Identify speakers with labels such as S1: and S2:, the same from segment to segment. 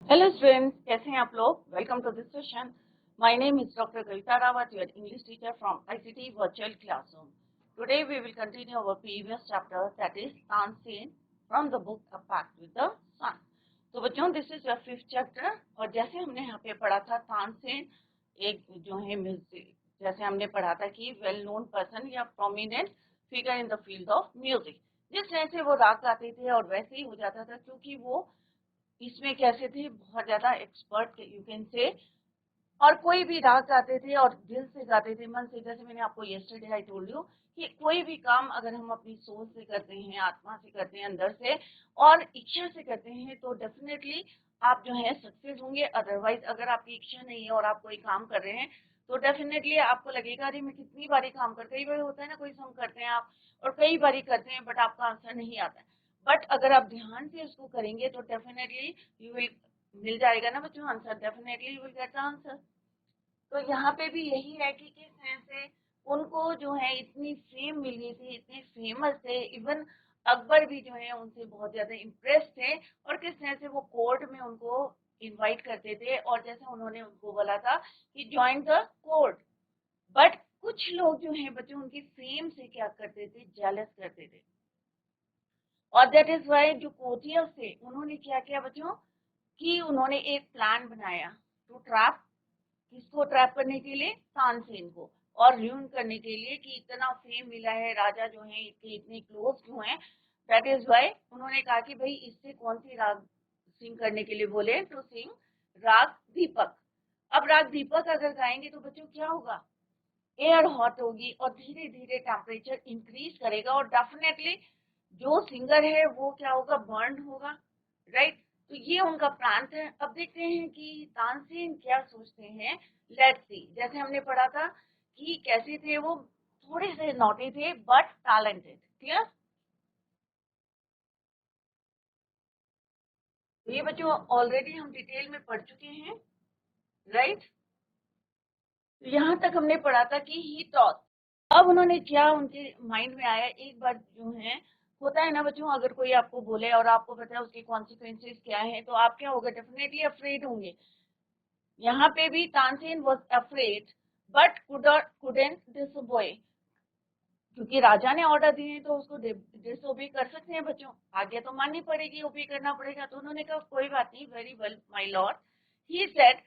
S1: Hello students, कैसे हैं आप लोग। Welcome to this session. My name is doctor Kavita Rawat, your English teacher from ICT virtual classroom. Today we will continue our previous chapter, that is Tansen from the book a pact with the sun. तो बच्चों, this is your fifth chapter. और जैसे हमने यहाँ पे पढ़ा था, तानसेन एक जो है म्यूजिक, जैसे हमने पढ़ा था कि वेल नोन पर्सन या prominent figure in the field of music. जिस तरह से वो राग गाते थे और वैसे ही हो जाता था, क्योंकि वो इसमें कैसे थे, बहुत ज्यादा एक्सपर्ट यू कैन से। और कोई भी राग गाते थे और दिल से गाते थे, मन से। जैसे मैंने आपको यस्टरडे आई टोल्ड यू कि कोई भी काम अगर हम अपनी सोच से करते हैं, आत्मा से करते हैं, अंदर से और इच्छा से करते हैं, तो डेफिनेटली आप जो है सक्सेस होंगे। अदरवाइज अगर आपकी इच्छा नहीं है और आप कोई काम कर रहे हैं, तो डेफिनेटली आपको लगेगा अरे मैं कितनी बारी काम कर, कई बार होता है ना, कोई सम करते हैं आप और कई बारी करते हैं बट आपका आंसर नहीं आता है। बट अगर आप ध्यान से उसको करेंगे तो डेफिनेटली यू विल मिल जाएगा ना बच्चों answer, definitely you will get the answer. तो यहाँ पे भी यही है कि किस तरह से उनको जो है इतनी फेम मिल गई थी, इतने फेमस थे, इवन अकबर भी जो है उनसे बहुत ज्यादा इम्प्रेस थे। और किस तरह से वो कोर्ट में उनको इनवाइट करते थे, और जैसे उन्होंने उनको बोला था कि ज्वाइन द कोर्ट। बट कुछ लोग जो है बच्चों उनकी फेम से क्या करते थे, जेलस करते थे। और दैट इज वाई जो कोटियल्स थे, उन्होंने क्या किया बच्चों कि उन्होंने एक प्लान बनाया टू ट्रैप, किसको ट्रैप करने के लिए, तानसेन को। और र्यून करने के लिए कि इतना फेम मिला है, राजा जो है इसके इतने क्लोज क्यों हैं। दैट इज वाई उन्होंने कहा कि भाई इससे कौन सी राग सिंग करने के लिए बोले, टू सिंग राग दीपक। अब राग दीपक अगर गाएंगे तो बच्चों क्या होगा, एयर हॉट होगी और धीरे धीरे टेम्परेचर इंक्रीज करेगा और डेफिनेटली जो सिंगर है वो क्या होगा, बर्न होगा। राइट। तो ये उनका प्लान था। अब देखते हैं कि तानसेन क्या सोचते हैं। Let's see. जैसे हमने पढ़ा था कि कैसे थे वो, थोड़े से नॉटी थे बट टैलेंटेड। क्लियर। तो ये बच्चों ऑलरेडी हम डिटेल में पढ़ चुके हैं। राइट। तो यहाँ तक हमने पढ़ा था कि ही थॉट। अब उन्होंने क्या, उनके माइंड में आया एक बार जो है, होता है ना बच्चों, अगर कोई आपको बोले और आपको पता है उसके कॉन्सिक्वेंसेस क्या हैं, तो आप क्या होगा, डेफिनेटली अफ्रेड होंगे। यहाँ पे भी Tansen was afraid but couldn't disobey, क्योंकि राजा ने ऑर्डर दिए हैं तो उसको डिसोबे कर सकते हैं बच्चों, आज्ञा तो माननी पड़ेगी, ओबे करना पड़ेगा। तो उन्होंने कहा कोई बात नहीं, very well my lord, he said.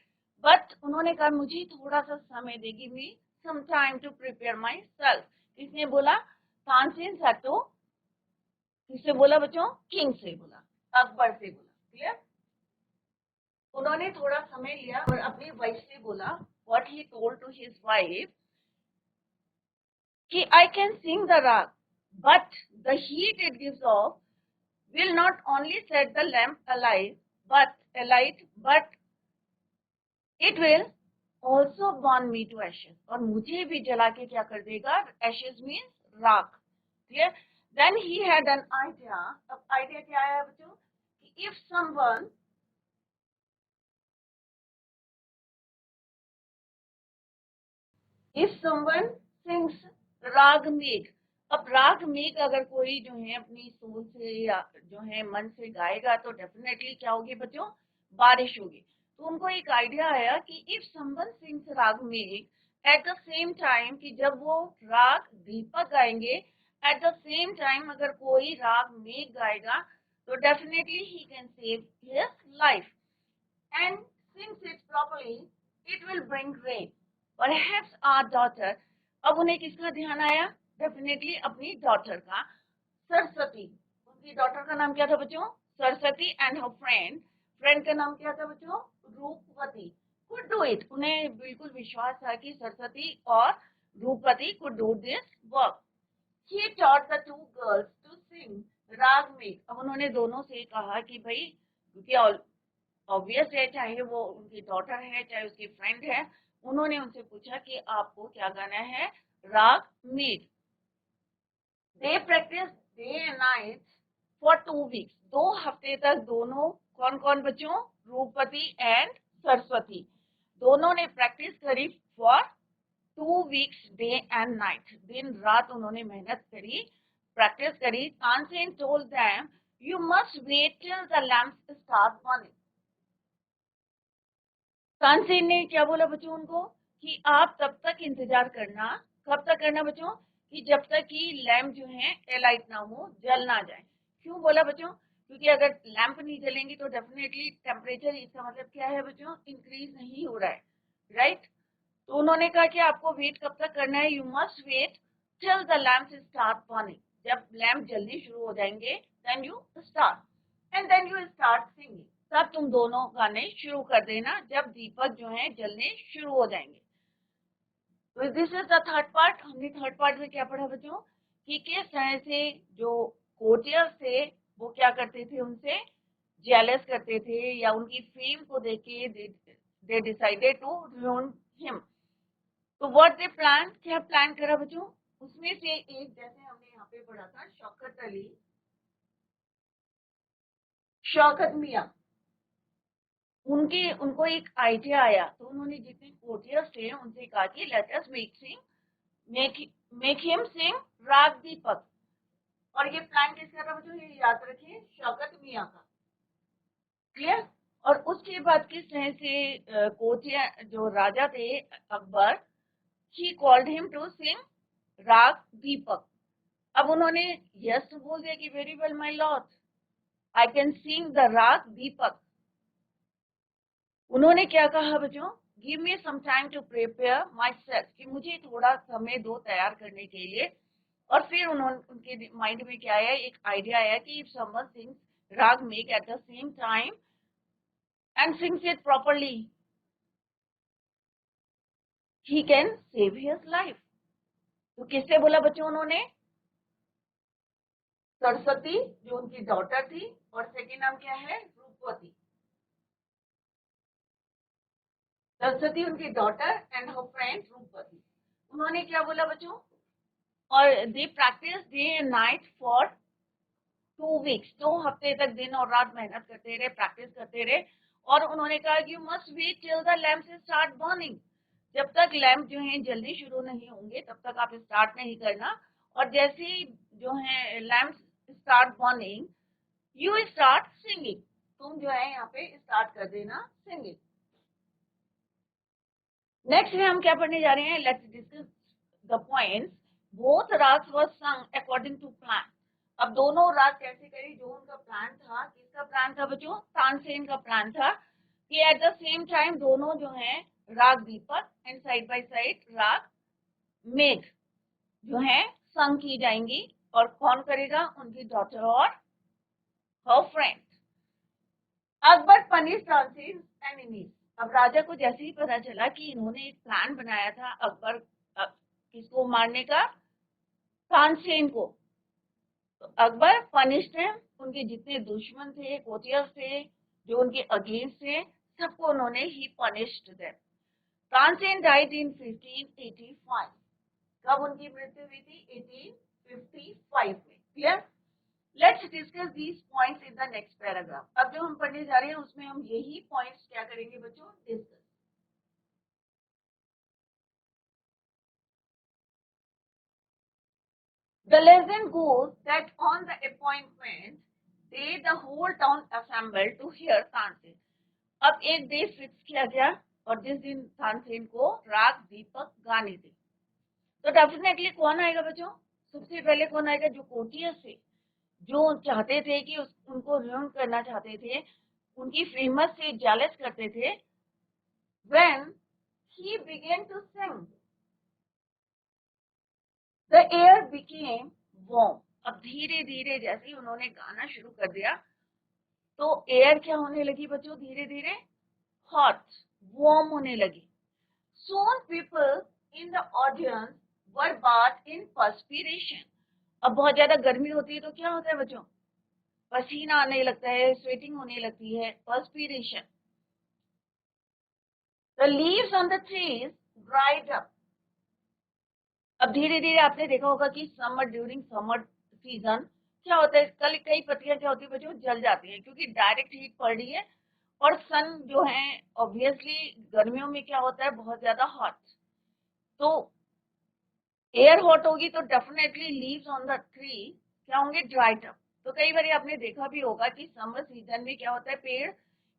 S1: But उन्होंने कहा मुझे थोड़ा सा समय देगी, me some time to prepare myself. किसने बोला, तानसेन सातो। किससे बोला बच्चों, किंग से बोला, अकबर से बोला। क्लियर। उन्होंने थोड़ा समय लिया और अपनी वाइफ से बोला, what he told to his wife कि I can sing the rag, but the heat it gives off will not only set the lamp alight, but it will also burn me to ashes. और मुझे भी जला के क्या कर देगा, ashes means राख। Clear? Then he had an idea. अब idea क्या आया बच्चों, कि if someone sings राग मेघ। अब राग मेघ अगर कोई जो है अपनी सोल से या जो है मन से गाएगा, तो डेफिनेटली क्या होगी बच्चों, बारिश होगी। तो उनको एक आइडिया आया कि इफ समवन सिंग्स राग मेघ एट द सेम टाइम, कि जब वो राग दीपक गाएंगे, एट द सेम टाइम अगर कोई राग मेघ गाएगा, तो definitely he can save his life and sings it properly, it will bring rain. Perhaps our daughter, अब उन्हें किसका ध्यान आया, डेफिनेटली अपनी डॉटर का, सरस्वती। उनकी डॉटर का नाम क्या था बच्चों, Saraswati. And her friend, friend का नाम क्या था बच्चों, रूपवती। कुड डू इट, उन्हें बिल्कुल विश्वास था कि सरस्वती और Rupvati could do this work. He taught the two girls to sing राग में। अब उन्होंने दोनों से कहा कि भाई, क्योंकि ऑब्वियस है, चाहे वो उनकी डॉटर है चाहे उसकी फ्रेंड है, उन्होंने उनसे पूछा कि आपको क्या गाना है, राग मीट। They practice day and night for 2 weeks. 2 हफ्ते तक दोनों, कौन कौन बच्चों, रूपवती एंड सरस्वती, दोनों ने प्रैक्टिस करी for 2 weeks, day and night, दिन रात उन्होंने मेहनत करी, प्रैक्टिस करी। Tansen told them, you must wait till the lamps start burning. Tansen ने क्या बोला बच्चों उनको कि आप तब तक इंतजार करना, कब तक करना बच्चों, कि जब तक कि लैंप जो है एलाइट ना हो, जल ना जाए। क्यों बोला बच्चों, क्योंकि अगर लैंप नहीं जलेंगी तो डेफिनेटली टेम्परेचर, इसका मतलब क्या है बच्चों, इंक्रीज नहीं हो रहा है, राइट। तो उन्होंने कहा कि आपको वेट कब तक करना है, you must wait till the lamp start burning. जब लैंप जलने शुरू हो जाएंगे then you start and then you start singing. तब तुम दोनों गाने शुरू कर देना जब दीपक जो है जलने शुरू हो जाएंगे। तो this is the third part. हमने थर्ड पार्ट में क्या पढ़ा बच्चों, कि किस तरह से जो कोटियर्स थे वो क्या करते थे, उनसे जेलस करते थे, या उनकी फेम को देख के they decided to ruin him. तो व्हाट दे प्लान, क्या प्लान करा बच्चों, उसमें से एक, जैसे हमने यहाँ पे पढ़ा था, शौकत अली, शौकत मियाँ, उनके उनको एक आइडिया आया। तो उन्होंने जितने कोटियर्स थे उनसे कहा कि let us make make him सिंग राग दीपक। और ये प्लान किसका था बच्चों, ये याद रखिए, शौकत मियाँ का। क्लियर। और उसके बाद किस तरह से कोटिया जो राजा थे Akbar, he called him to sing raga Deepak. अब उन्होंने यस तो बोल दिया कि very well my lord, I can sing the raga Deepak. उन्होंने क्या कहा बच्चों, give me some time to prepare myself, कि मुझे थोड़ा समय दो तैयार करने के लिए। और फिर उन्होंने, उनके माइंड में क्या आया, एक आइडिया आया कि इफ समवन सिंग्स राग make eight the same time and sings it properly, he can save his life. तो किससे बोला बच्चों उन्होंने, सरस्वती जो उनकी डॉटर थी, और सेकेंड नाम क्या है, रूपवती। सरस्वती उनकी डॉटर एंड हर फ्रेंड रूपवती। उन्होंने क्या बोला बच्चों, और they practice day and night for 2 weeks, 2 हफ्ते तक दिन और रात मेहनत करते रहे, प्रैक्टिस करते रहे। और उन्होंने कहा कि you must wait till the lamp start burning, जब तक लैम्प जो है जल्दी शुरू नहीं होंगे तब तक आप स्टार्ट नहीं करना। और जैसे ही जो है lamp start burning, you start singing, तुम जो है यहाँ पे स्टार्ट कर देना सिंगिंग। नेक्स्ट में हम क्या पढ़ने जा रहे हैं, let's discuss the points. Both ragas were sung according to plan. अब दोनों राग कैसे करी, जो उनका प्लान था, किसका प्लान था बच्चों, तानसेन का प्लान था, कि एट द सेम टाइम दोनों जो है राग दीपक एंड साइड बाय साइड राग मेघ जो है संग की जाएंगी। और कौन करेगा, उनकी डॉटर और हर friend. Akbar punish Tansen enemies. अब राजा को जैसे ही पता चला कि इन्होंने एक प्लान बनाया था अकबर किसको मारने का, तानसेन को, तो अकबर पनिश्ड है, उनके जितने दुश्मन थे, कोटियर्स थे, जो उनके अगेंस्ट थे, सबको उन्होंने he punished them. Tansen died in 1585। कब उनकी मृत्यु हुई थी, 1855 में। Clear. Let's discuss these points in the next paragraph. अब जो हम पढ़ने जा रहे हैं उसमें हम यही पॉइंट्स क्या करेंगे बच्चों, discuss. The legend goes that on the appointment day the whole town assembled to hear Tansen. अब एक डे फिक्स किया गया और जिस दिन तानसेन को राग दीपक गाने थे। तो डेफिनेटली कौन आएगा बच्चों, सबसे पहले कौन आएगा, जो कोटियर्स थे, जो चाहते थे कि उनको ruin करना चाहते थे, उनकी फेमस से जेलस करते थे। When he began to sing, the air became warm। अब धीरे धीरे जैसे ही उन्होंने गाना शुरू कर दिया तो एयर क्या होने लगी बच्चों, धीरे धीरे हॉट, वार्म होने लगी। Soon people in the audience were bathed in perspiration। अब बहुत ज्यादा गर्मी होती है तो क्या होता है बच्चों, पसीना आने लगता है, स्वेटिंग होने लगती है, perspiration। The leaves on the trees dried up। अब धीरे धीरे आपने देखा होगा कि समर, ड्यूरिंग समर सीजन क्या होता है, कल कई पत्तियां क्या होती है बच्चों, जल जाती है, क्योंकि डायरेक्ट हीट पड़ रही है। और सन जो है ऑब्वियसली गर्मियों में क्या होता है, बहुत ज्यादा हॉट। तो एयर हॉट होगी तो definitely leaves on the tree क्या होंगे, ड्राइड अप। तो कई बार आपने देखा भी होगा कि समर सीजन में क्या होता है, पेड़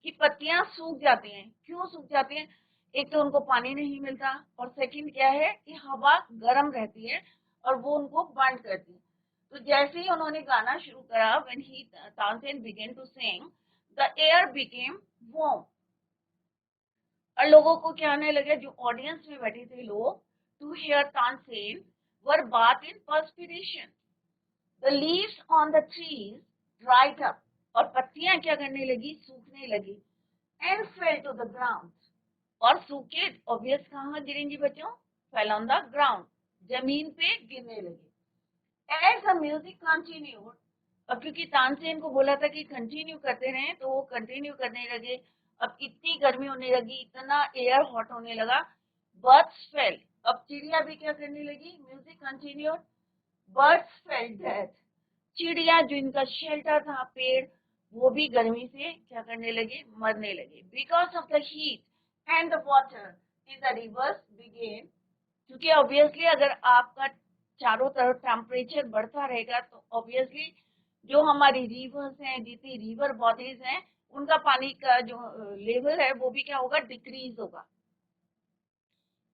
S1: कि पत्तियां सूख जाती हैं। क्यों सूख जाती हैं? एक तो उनको पानी नहीं मिलता, और सेकंड क्या है कि हवा गर्म रहती है और वो उनको बर्न करती है। तो जैसे ही उन्होंने गाना शुरू करा, when he Tansen began to sing, the air became warm। और लोगों को क्या आने लगे, जो ऑडियंस में बैठे थे लोग, to hear Tansen were bath in perspiration. The leaves on the trees dried up, और पत्तियां क्या करने लगी, सूखने लगी, and fell to the ground. और सूखे ऑब्वियस कहाँ गिरेंगी बच्चों, फेल ऑन द ग्राउंड, जमीन पे गिरने लगी। एज द म्यूजिक कंटिन्यूड, अब क्योंकि तानसेन को बोला था कि कंटिन्यू करते रहें, तो वो कंटिन्यू करने लगे। अब इतनी गर्मी होने लगी, इतना एयर हॉट होने लगा, बर्ड्स फेल। अब चिड़िया भी क्या करने लगी, music continued, birds fell dead. चिड़िया जो इनका शेल्टर था पेड़, वो भी गर्मी से क्या करने लगे, मरने लगे। Because of the heat and the water in the rivers began, क्योंकि ऑब्वियसली अगर आपका चारों तरफ टेम्परेचर बढ़ता रहेगा तो ऑब्वियसली जो हमारी रिवर्स हैं, जितनी रिवर बॉडीज हैं, उनका पानी का जो लेवल है वो भी क्या होगा, डिक्रीज होगा।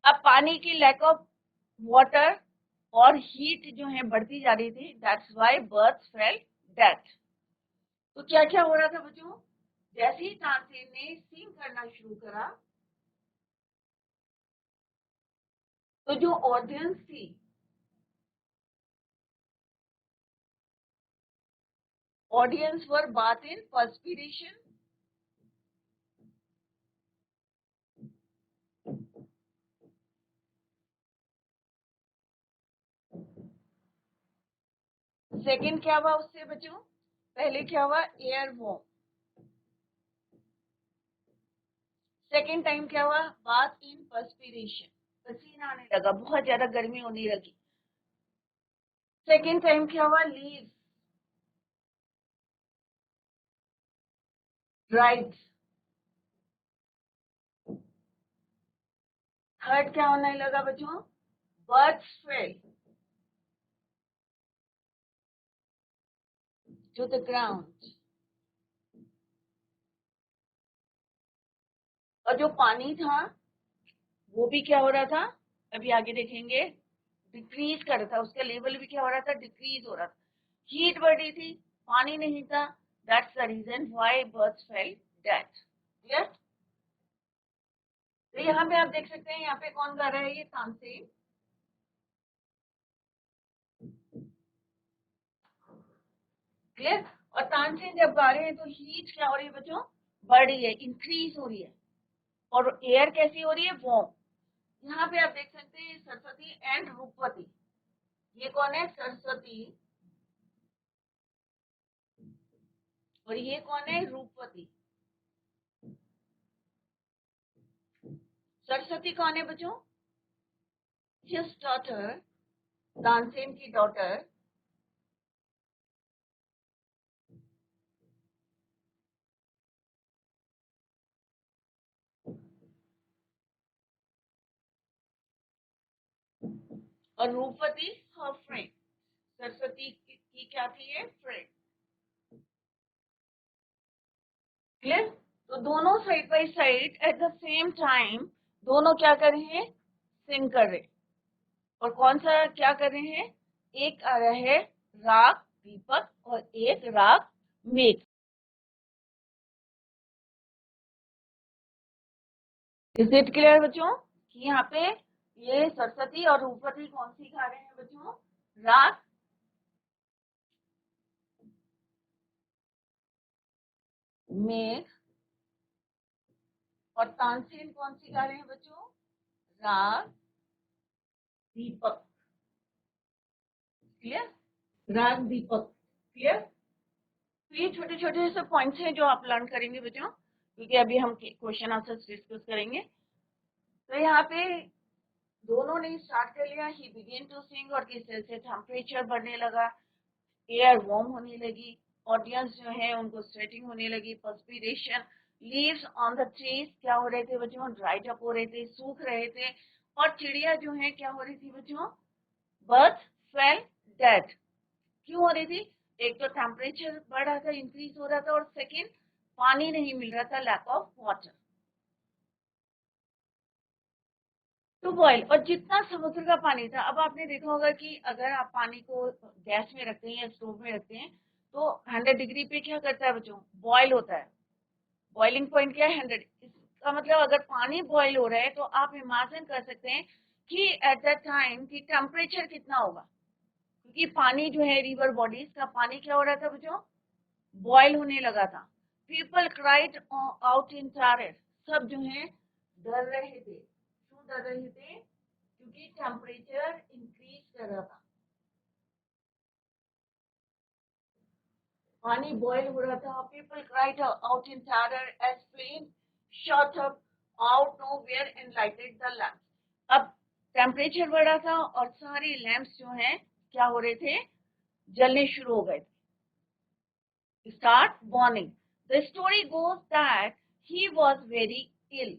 S1: अब पानी की लैक ऑफ वाटर और हीट जो है बढ़ती जा रही थी, that's why birds fell dead. तो क्या क्या हो रहा था बच्चों, जैसे ही तानसेन ने सिंग करना शुरू करा, तो जो ऑडियंस थी, audience were bath in perspiration. Second क्या हुआ उससे बच्चों, पहले क्या हुआ, एयर वॉर्म। सेकंड टाइम क्या हुआ, बाथ इन पर्सपिरेशन, पसीना आने लगा, बहुत ज्यादा गर्मी होने लगी। सेकंड टाइम क्या हुआ, लीव्स ड्राइड। थर्ड क्या होने लगा बच्चों, birds fell to the ground. और जो पानी था वो भी क्या हो रहा था, अभी आगे देखेंगे, डिक्रीज कर रहा था, उसका लेवल भी क्या हो रहा था, डिक्रीज हो रहा था। हीट बढ़ रही थी, पानी नहीं था, that's the reason why birds fell dead. Clear? तो यहाँ पे आप देख सकते हैं, यहाँ पे कौन गा रहा है, ये तानसेन। क्लियर? और तानसेन जब गा रहे हैं तो हीट क्या हो रही है बच्चों, बढ़ रही है, इंक्रीज हो रही है, और एयर कैसी हो रही है, वार्म। यहाँ पे आप देख सकते हैं सरस्वती एंड रूपवती। ये कौन है, सरस्वती, और ये कौन है, रूपवती। सरस्वती कौन है बच्चों, हिज डॉटर, तानसेन की डॉटर। और रूपवती हर फ्रेंड, सरस्वती की क्या थी, ये फ्रेंड। क्लियर? तो दोनों side by side at the same time, दोनों क्या कर रहे हैं, सिंग कर रहे हैं। और कौन सा क्या कर रहे हैं, एक आ रहा है राग दीपक और एक राग मेघ। इज इट क्लियर बच्चों, कि यहाँ पे ये सरस्वती और रूपवती कौन सी गा रहे हैं बच्चों, राग मेघ, और तानसेन कौन सी गा रहे हैं बच्चों, राग दीपक। क्लियर? राग दीपक। क्लियर? तो ये छोटे छोटे से पॉइंट्स हैं जो आप लर्न करेंगे बच्चों, क्योंकि अभी हम क्वेश्चन आंसर डिस्कस करेंगे। तो यहाँ पे दोनों ने स्टार्ट कर लिया, ही बिगेन टू सिंग, और किस तरह से टेम्परेचर बढ़ने लगा, एयर वार्म होने लगी, ऑडियंस जो है उनको स्वेटिंग होने लगी, perspiration, leaves on the trees क्या हो रहे थे बच्चों, ड्राइड अप हो रहे थे, सूख रहे थे। और चिड़िया जो है क्या हो रही थी बच्चों, बर्ड्स फेल डेड। क्यों हो रही थी, एक तो टेम्परेचर बढ़ रहा था, इंक्रीज हो रहा था, और सेकंड पानी नहीं मिल रहा था, lack of water to boil. और जितना समुद्र का पानी था, अब आपने देखा होगा कि अगर आप पानी को गैस में रखते हैं या स्टोव में रखते हैं तो 100 डिग्री पे क्या करता है बच्चों, बॉयल होता है। बॉइलिंग पॉइंट क्या है, 100। इसका मतलब अगर पानी बॉयल हो रहा है तो आप इमेजिन कर सकते हैं कि एट दैट टाइम की टेम्परेचर कितना होगा, क्योंकि पानी जो है रिवर बॉडीज का पानी क्या हो रहा था बच्चों, बॉयल होने लगा था। People cried out in terror, सब जो है डर रहे थे। क्यों डर रहे थे, क्योंकि टेम्परेचर इंक्रीज कर रहा था, पानी बॉयल हो रहा था। People cried out in terror as flame shot up out nowhere and lighted the lamps. अब टेम्परेचर बढ़ा था और सारे लैम्प्स जो हैं क्या हो रहे थे, जलने शुरू हो गए थे, start burning. The story goes that he was very ill.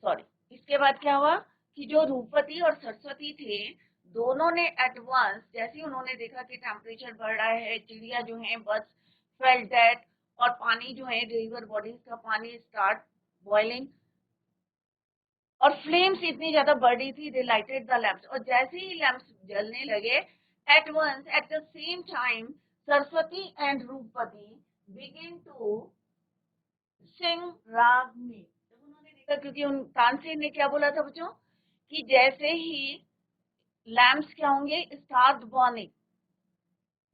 S1: Sorry. इसके बाद क्या हुआ कि जो रूपवती और सरस्वती थे, दोनों ने एट वंस, जैसे ही उन्होंने देखा कि टेम्परेचर बढ़ रहा है, चिड़िया जो है बर्ड्स फेल्ट दैट, और पानी जो है रिवर बॉडीज का पानी स्टार्ट बॉइलिंग, और फ्लेम्स इतनी ज्यादा बढ़ रही थी, दे लाइटेड द लैम्प्स, और जैसे ही लैम्प्स जलने लगे at once at the same time Saraswati and Rupvati begin to sing राग में। जब उन्होंने देखा, क्योंकि उन तानसेन ने क्या बोला था बच्चों कि जैसे ही लैम्प्स क्या होंगे, start burning,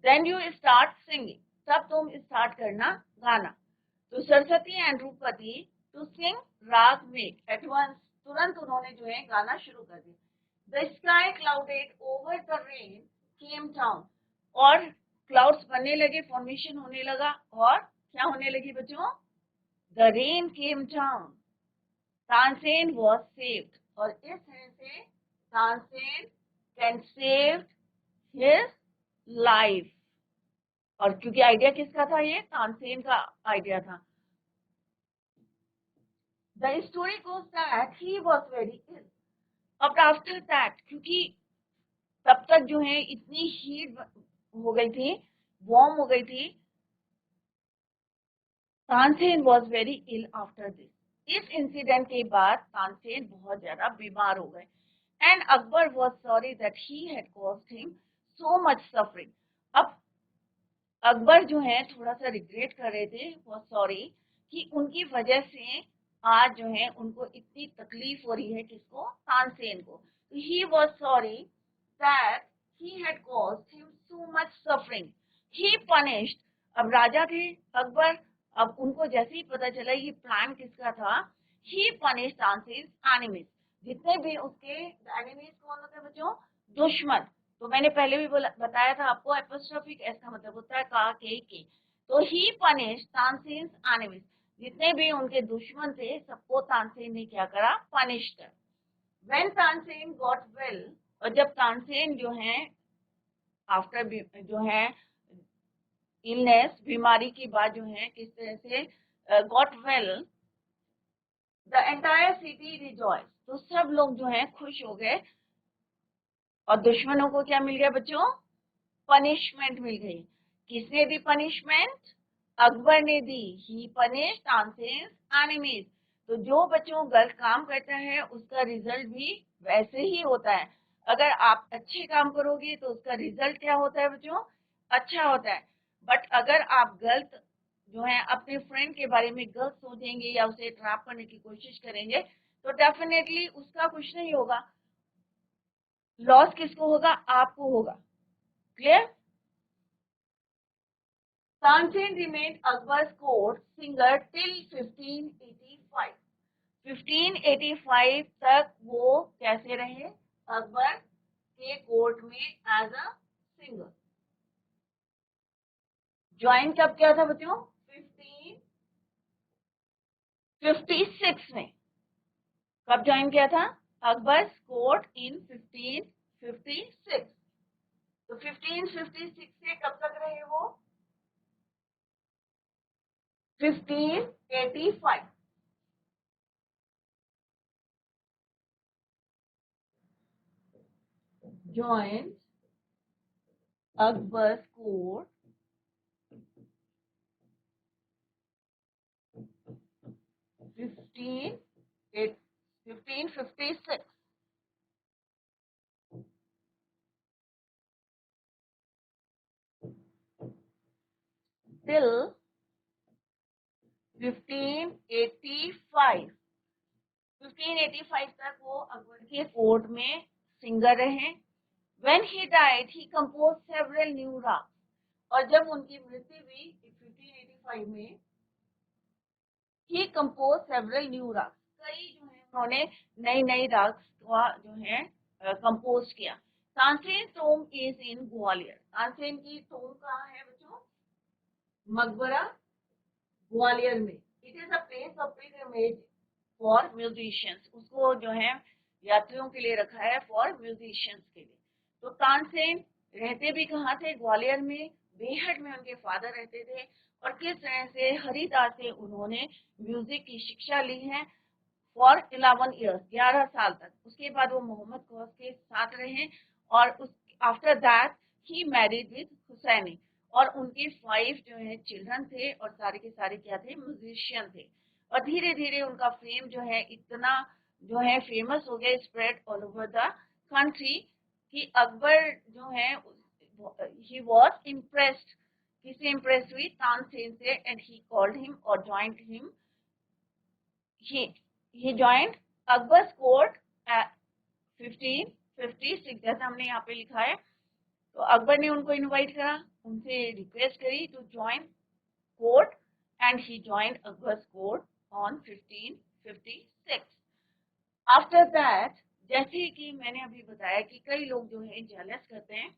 S1: then you start singing, तब तुम स्टार्ट करना गाना। तो Saraswati and Rupvati to sing राग में एट वंस, तुरंत उन्होंने जो है गाना शुरू कर दिया। The sky clouded over the rain came down, और क्लाउड्स बनने लगे, फॉर्मेशन होने लगा, और क्या होने लगी बच्चों, the rain came down, Tansen was saved, और इस तरह से Tansen can save his life. और क्योंकि आइडिया किसका था, ये तानसेन का आइडिया था। The story goes that he was very ill. अब आफ्टर दैट, क्योंकि तब तक जो है इतनी हीट हो गई थी, वार्म हो गई थी, Tansen was very ill after this. इस इंसिडेंट के बाद तानसेन बहुत ज्यादा बीमार हो गए, and Akbar was sorry that he had caused him so much suffering. अब अकबर जो है थोड़ा सा रिग्रेट कर रहे थे, वो सॉरी कि उनकी वजह से आज जो है उनको इतनी तकलीफ हो रही है, किसको, तानसेन को। He was sorry that he had caused him so much suffering, he punished. अब राजा थे अकबर, अब उनको जैसे ही पता चला ये प्लान किसका था, ही पनिश्ड तानसेन एनिमीज, जितने भी उसके एनिमीज कौन होते हैं बच्चों, दुश्मन। तो मैंने पहले भी बताया था आपको, एपोस्ट्रोफिक एस का मतलब होता है का के। तो ही पनिश तानसेन एनिमीज, जितने भी उनके दुश्मन थे सबको तानसेन ने क्या करा, पनिश कर। व्हेन तानसेन गॉट वेल, और जब तानसेन जो है आफ्टर जो है इलनेस, बीमारी की बाद जो है किस तरह से got well, the entire city rejoice, तो सब लोग जो है खुश हो गए, और दुश्मनों को क्या मिल गया बच्चों, पनिशमेंट मिल गई। किसने दी पनिशमेंट, अकबर ने दी। He punish Tansen enemies. तो जो बच्चों गलत काम करता है उसका रिजल्ट भी वैसे ही होता है। अगर आप अच्छे काम करोगे तो उसका रिजल्ट क्या होता है बच्चों, अच्छा होता है। बट अगर आप गलत जो है अपने फ्रेंड के बारे में गलत सोचेंगे या उसे ट्रैप करने की कोशिश करेंगे तो डेफिनेटली उसका कुछ नहीं होगा, लॉस किसको होगा, आपको होगा। Clear. Tansen remained Akbar's court singer till 1585. 1585 तक वो कैसे रहे, अकबर के कोर्ट में एज अ सिंगर। ज्वाइन कब किया था बच्चों, 1556 में। कब ज्वाइन किया था, अकबर कोर्ट इन 1556। तो 1556 से कब तक रहे वो, 1585। joined Akbar's court 1556 till 1585 तक वो अकबर के कोर्ट में सिंगर रहे। When he died, he composed several new rags. और जब उनकी मृत्यु हुई 1585 में, he composed several new rags. कई जो है उन्होंने नई नई राग का जो है कंपोज किया। Tansen tomb is in Gwalior. Tansen की टोम कहाँ है बच्चों? मकबरा ग्वालियर में। It is a place of pilgrimage for musicians. उसको जो है यात्रियों के लिए रखा है, फॉर म्यूजिशियंस के लिए। तो तानसेन रहते भी कहाँ थे? ग्वालियर में। बेहट में उनके फादर रहते थे। और किस तरह से हरिदास से उन्होंने म्यूजिक की शिक्षा ली है फॉर 11 ईयर्स, 11 साल तक। उसके बाद वो मोहम्मद गौस के साथ रहे और उस after that he married with Husaini. और उनके 5 जो है चिल्ड्रन थे और सारे के सारे क्या थे? म्यूजिशियन थे। और धीरे धीरे उनका फेम जो है इतना जो है फेमस हो गया, spread all over the country, कि अकबर जो है ही वाज इम्प्रेस्ड। किससे इम्प्रेस हुई? तानसेन से। एंड ही कॉल्ड हिम और joint him. he joined Akbar's court at 1556, जैसा हमने यहाँ पे लिखा है। तो अकबर ने उनको इनवाइट करा, उनसे रिक्वेस्ट करी to join court, and he joined Akbar's court on 1556। After that, जैसे कि मैंने अभी बताया कि कई लोग जो है जेलस करते हैं,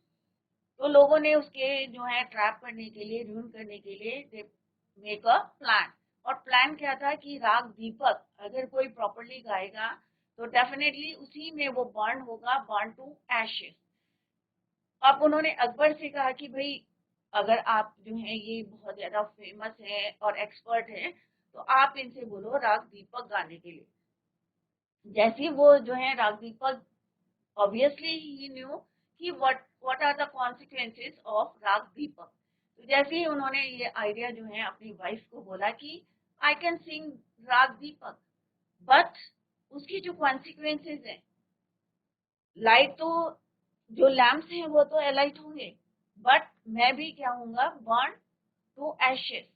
S1: तो लोगों ने उसके जो है ट्रैप करने के लिए, रूइन करने के लिए दे मेक अ प्लान। और प्लान क्या था कि राग दीपक अगर कोई प्रॉपरली गाएगा तो डेफिनेटली उसी में वो बर्न होगा, बर्न टू एशेस। अब उन्होंने अकबर से कहा कि भाई अगर आप जो है ये बहुत ज्यादा फेमस है और एक्सपर्ट है, तो आप इनसे बोलो राग दीपक गाने के लिए। जैसे वो जो है Raag Deepak, obviously he knew कि what are the consequences of Raag Deepak. तो जैसे ही उन्होंने ये आइडिया जो है अपनी वाइफ को बोला कि आई can Singh raga Deepak, but उसकी जो कॉन्सिक्वेंसेस है, लाइट तो जो लैम्प्स हैं वो तो एलाइट होंगे, बट मैं भी क्या हूँगा? Burn to ashes.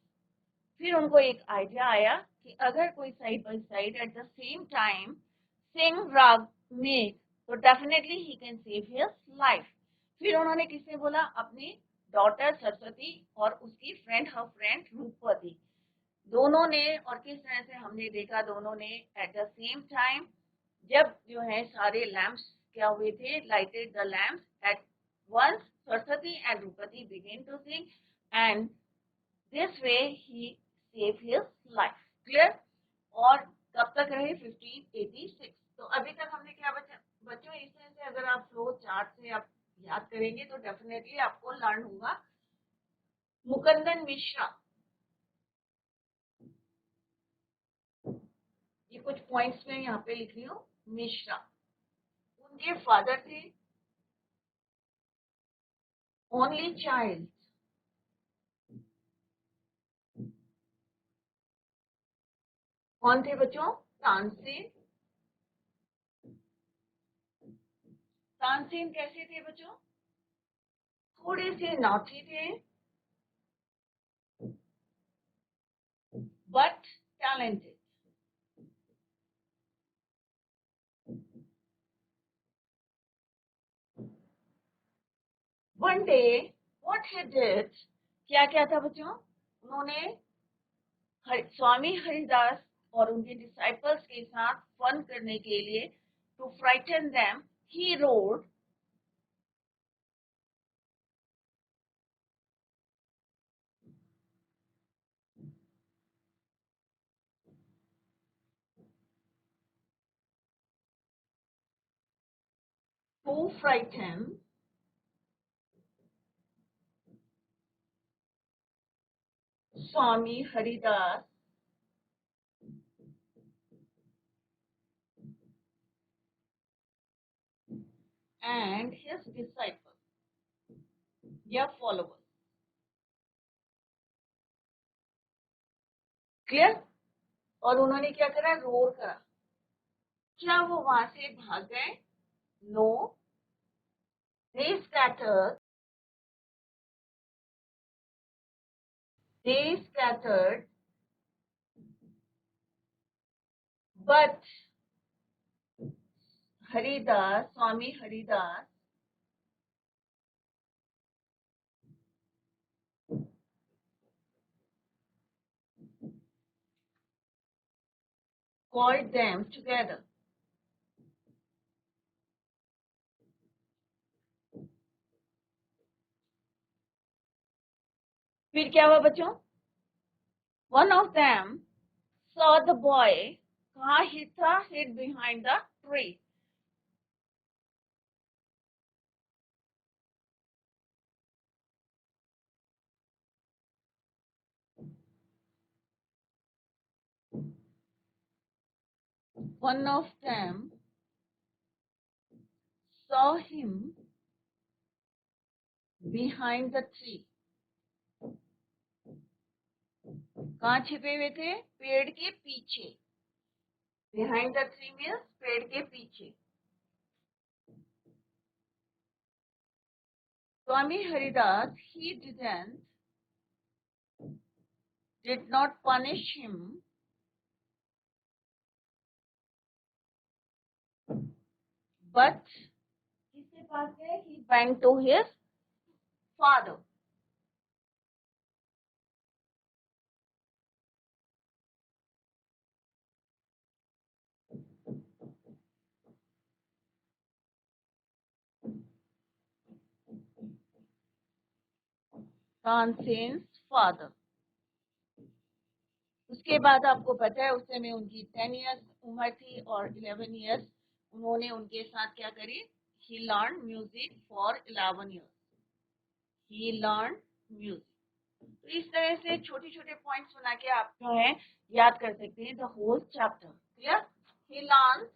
S1: फिर उनको एक आइडिया आया कि अगर कोई side by side at the same time sing राग में, तो definitely he can save his life. फिर उन्होंने किससे बोला? अपनी डॉटर सरस्वती और उसकी फ्रेंड, हर फ्रेंड रूपवती। दोनों ने, और किस तरह से हमने देखा, दोनों ने एट द सेम टाइम, जब जो है सारे लैम्प्स क्या हुए थे? Lighted the lamps at once, Saraswati and Rupvati begin to sing, and this way he save his life. Clear? और कब तक रहे? 1586। तो अभी तक हमने क्या बच्चों इस तरह से अगर आप फ्लो चार्ट से आप याद करेंगे तो डेफिनेटली आपको लर्न होगा। मुकुंदन मिश्रा, ये कुछ पॉइंट्स में यहाँ पे लिख रही हूँ। मिश्रा, उनके फादर थे ओनली चाइल्ड, कौन थे बच्चों? तानसेन। तानसेन कैसे थे बच्चों? थोड़े से नॉटी थे, but talented. One day what he did, क्या क्या था बच्चों? उन्होंने स्वामी हरिदास और उनके डिसाइपल्स के साथ फन करने के लिए, to frighten them, he rode to frighten Swami Haridas and his disciples, their followers. Clear? और उन्होंने क्या करा, रोर करा। क्या वो वहां से भाग गए? No, they scattered, they scattered, but Haridas, Swami Haridas called them together. फिर क्या हुआ बच्चों? One of them saw the boy, कहाँ hid था? Hid behind the tree. One of them saw him behind the tree. कहाँ छिपे हुए थे? पेड़ के पीछे. Behind the tree means पेड़ के पीछे. Swami Haridas, he did not punish him, but किसके पास गए? He went to his father. Tansen's father. उसके बाद आपको पता है उस समय उनकी 10 इयर्स उम्र थी और 11 इयर्स उन्होंने उनके साथ क्या करी? He learned music for 11 years. He learned music. तो इस तरह से छोटे छोटे पॉइंट्स बना के आप जो है याद कर सकते हैं the whole chapter. Clear? He learned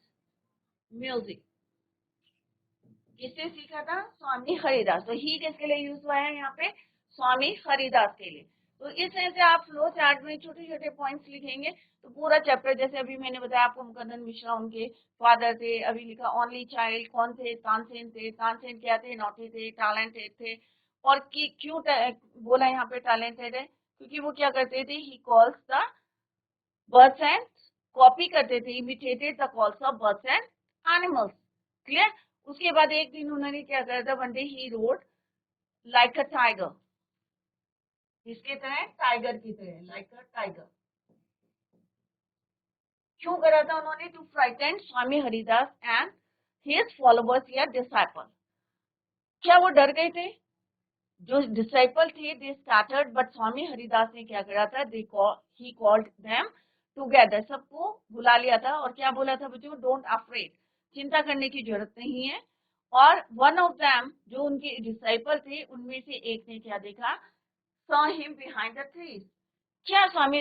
S1: music. किससे सीखा था? स्वामी हरिदास. तो ही किसके लिए यूज हुआ है यहाँ पे? स्वामी हरिदास के लिए. तो इस तरह से आप फ्लो चार्ट में छोटे छोटे पॉइंट्स लिखेंगे तो पूरा चैप्टर, जैसे अभी मैंने बताया आपको मुकंदन मिश्रा उनके फादर थे. अभी लिखा ओनली चाइल्ड कौन थे? तानसेन थे. तानसेन क्या थे? नॉटी थे, टैलेंटेड थे. और क्यों बोला यहाँ पे टैलेंटेड है? क्योंकि वो क्या करते थे? He calls the birds and, copy करते थे, imitated the calls of birds and animals. Clear? उसके बाद एक दिन उन्होंने क्या करा था? One day he rode like a tiger. किसके तरह? टाइगर की तरह. Like a tiger. क्यों करा था उन्होंने? To frighten Swami Haridas and his followers या डिसाइपल. क्या वो डर गए थे? जो डिसाइपल थे they scattered, but Swami Haridas ने क्या करा था? He called them together. सबको बुला लिया था और क्या बोला था बच्चों? डोंट अफ्रेड, चिंता करने की जरूरत नहीं है. और वन ऑफ देम, जो उनके डिसाइपल थे उनमें से एक ने क्या देखा? saw him behind the trees. क्या स्वामी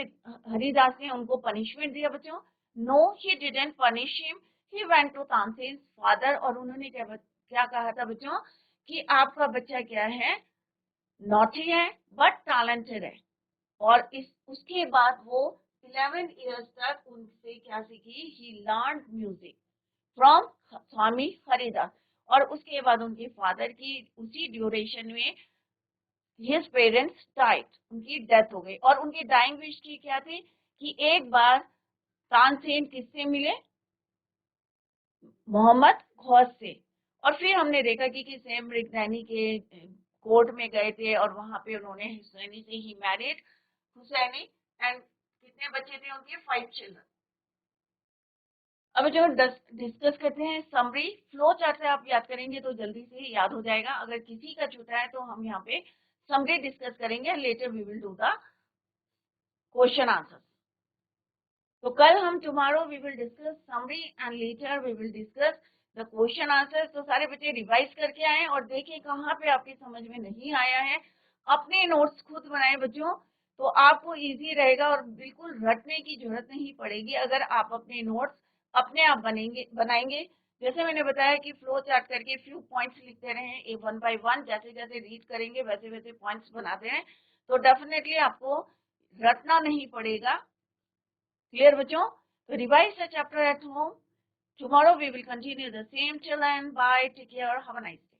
S1: हरिदास ने उनको पनिशमेंट दिया बच्चों? No, he didn't punish him. He went to Tansen father. और उन्होंने क्या कहा था बच्चों? कि आपका बच्चा क्या है? नॉटी है बट टैलेंटेड है. और उसके बाद वो 11 इयर्स तक उनसे क्या सीखी? ही लर्न म्यूजिक फ्रॉम स्वामी हरिदास. और उसके बाद उनके फादर की उसी ड्यूरेशन में हिज पेरेंट्स डाइड, उनकी डेथ हो गई. और उनकी डाइंग विश की क्या थी? कि एक बार तानसेन किससे मिले? मोहम्मद गौस से. और फिर हमने देखा कि सैम रिगनानी के कोर्ट में गए थे और वहां पे उन्होंने हुसैनी से ही मैरिड हुसैनी. एंड कितने बच्चे थे उनके? 5 चिल्ड्रन. अब जो डिस्कस करते हैं समरी. फ्लो चार्ट से आप याद करेंगे तो जल्दी से याद हो जाएगा. अगर किसी का छूटा है तो हम यहाँ पे समरी डिस्कस करेंगे. Later we will do the question answer. तो कल हम tomorrow we will discuss summary and later we will discuss the question answer. तो सारे बच्चे रिवाइज करके आए और देखें कहाँ पे आपकी समझ में नहीं आया है. अपने नोट्स खुद बनाए बच्चों तो आपको इजी रहेगा और बिल्कुल रटने की जरूरत नहीं पड़ेगी अगर आप अपने नोट्स अपने आप बनाएंगे. जैसे मैंने बताया कि फ्लो चार्ट करके फ्यू पॉइंट्स लिखते रहे वन बाय वन. जैसे जैसे रीड करेंगे वैसे वैसे पॉइंट्स बनाते हैं तो डेफिनेटली आपको रटना नहीं पड़ेगा. Clear बच्चों? So revise the chapter at home. Tomorrow we will continue the same till end. Bye. Take care. Have a nice day.